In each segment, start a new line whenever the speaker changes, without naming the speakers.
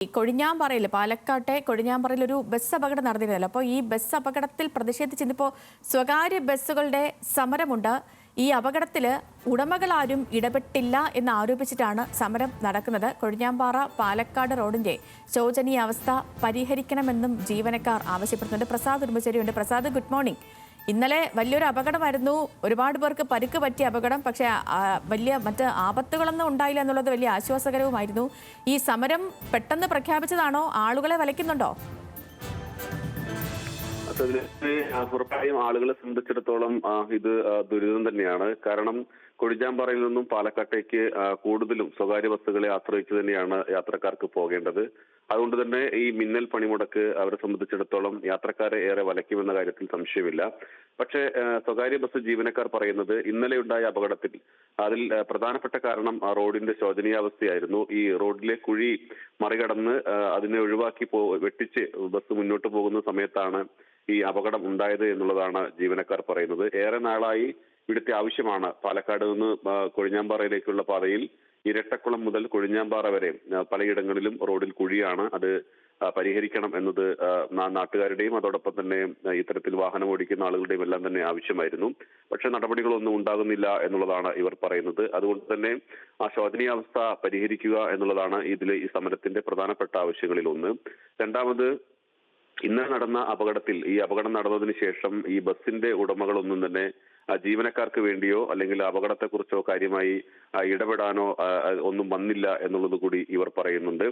കൊഴിഞ്ഞാമ്പാറയിൽ പാലക്കാട്ടെ കൊഴിഞ്ഞാമ്പാറയിൽ ഒരു ബസ് അപകടം നടന്നിരുന്നല്ലോ. അപ്പോൾ ഈ ബസ് അപകടത്തിൽ പ്രതിഷേധിച്ച് ഇന്നിപ്പോൾ സ്വകാര്യ ബസ്സുകളുടെ സമരമുണ്ട്. ഈ അപകടത്തിൽ ഉടമകളാരും ഇടപെട്ടില്ല എന്ന് ആരോപിച്ചിട്ടാണ് സമരം നടക്കുന്നത്. കൊഴിഞ്ഞാമ്പാറ പാലക്കാട് റോഡിന്റെ ശോചനീയ അവസ്ഥ പരിഹരിക്കണമെന്നും ജീവനക്കാർ ആവശ്യപ്പെടുന്നുണ്ട്. പ്രസാദ് ഉടുമ്പശ്ശേരിയുണ്ട്. Prasad, good morning. ഇന്നലെ വലിയൊരു അപകടമായിരുന്നു, ഒരുപാട് പേർക്ക് പരിക്ക് പറ്റിയ അപകടം. പക്ഷേ വലിയ മറ്റ് ആപത്തുകളൊന്നും ഉണ്ടായില്ല എന്നുള്ളത് വലിയ ആശ്വാസകരവുമായിരുന്നു. ഈ സമരം പെട്ടെന്ന് പ്രഖ്യാപിച്ചതാണോ? ആളുകളെ വലയ്ക്കുന്നുണ്ടോ?
ഉറപ്പായും ആളുകളെ സംബന്ധിച്ചിടത്തോളം ഇത് ദുരിതം തന്നെയാണ്. കാരണം കൊഴിഞ്ഞാമ്പാറയിൽ നിന്നും പാലക്കാട്ടേക്ക് കൂടുതലും സ്വകാര്യ ബസ്സുകളെ ആശ്രയിച്ചു തന്നെയാണ് യാത്രക്കാർക്ക് പോകേണ്ടത്. അതുകൊണ്ട് തന്നെ ഈ മിന്നൽ പണിമുടക്ക് അവരെ സംബന്ധിച്ചിടത്തോളം യാത്രക്കാരെ ഏറെ വലയ്ക്കുമെന്ന കാര്യത്തിൽ സംശയമില്ല. പക്ഷേ സ്വകാര്യ ബസ് ജീവനക്കാർ പറയുന്നത് ഇന്നലെ ഉണ്ടായ അപകടത്തിൽ അതിൽ പ്രധാനപ്പെട്ട കാരണം റോഡിന്റെ ശോചനീയാവസ്ഥയായിരുന്നു. ഈ റോഡിലെ കുഴി മറികടന്ന് അതിനെ ഒഴിവാക്കി വെട്ടിച്ച് ബസ് മുന്നോട്ട് പോകുന്ന സമയത്താണ് ഈ അപകടം ഉണ്ടായത് എന്നുള്ളതാണ് ജീവനക്കാർ പറയുന്നത്. ഏറെ നാളായി ഇവിടുത്തെ ആവശ്യമാണ് പാലക്കാട് നിന്ന് കൊഴിഞ്ഞാമ്പാറയിലേക്കുള്ള പാതയിൽ ഇരട്ടക്കുളം മുതൽ കൊഴിഞ്ഞാമ്പാറ വരെ പലയിടങ്ങളിലും റോഡിൽ കുഴിയാണ്. അത് പരിഹരിക്കണം എന്നത് നാട്ടുകാരുടെയും അതോടൊപ്പം തന്നെ ഇത്തരത്തിൽ വാഹനം ഓടിക്കുന്ന ആളുകളുടെയും എല്ലാം തന്നെ ആവശ്യമായിരുന്നു. പക്ഷെ നടപടികളൊന്നും ഉണ്ടാകുന്നില്ല എന്നുള്ളതാണ് ഇവർ പറയുന്നത്. അതുകൊണ്ട് തന്നെ ആ ശോചനീയാവസ്ഥ പരിഹരിക്കുക എന്നുള്ളതാണ് ഈ സമരത്തിന്റെ പ്രധാനപ്പെട്ട ആവശ്യങ്ങളിൽ ഒന്ന്. രണ്ടാമത്, ഇന്നലെ നടന്ന അപകടത്തിൽ ഈ അപകടം നടന്നതിന് ശേഷം ഈ ബസിന്റെ ഉടമകളൊന്നും തന്നെ ജീവനക്കാർക്ക് വേണ്ടിയോ അല്ലെങ്കിൽ അപകടത്തെക്കുറിച്ചോ കാര്യമായി ഇടപെടാനോ ഒന്നും വന്നില്ല എന്നുള്ളത് കൂടി ഇവർ പറയുന്നുണ്ട്.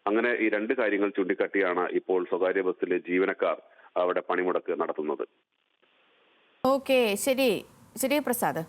അങ്ങനെ ഈ രണ്ട് കാര്യങ്ങൾ ചൂണ്ടിക്കാട്ടിയാണ് ഇപ്പോൾ സ്വകാര്യ ബസ്സിലെ ജീവനക്കാർ അവിടെ പണിമുടക്ക് നടത്തുന്നത്.
ഓക്കെ, ശരി ശരി പ്രസാദ്.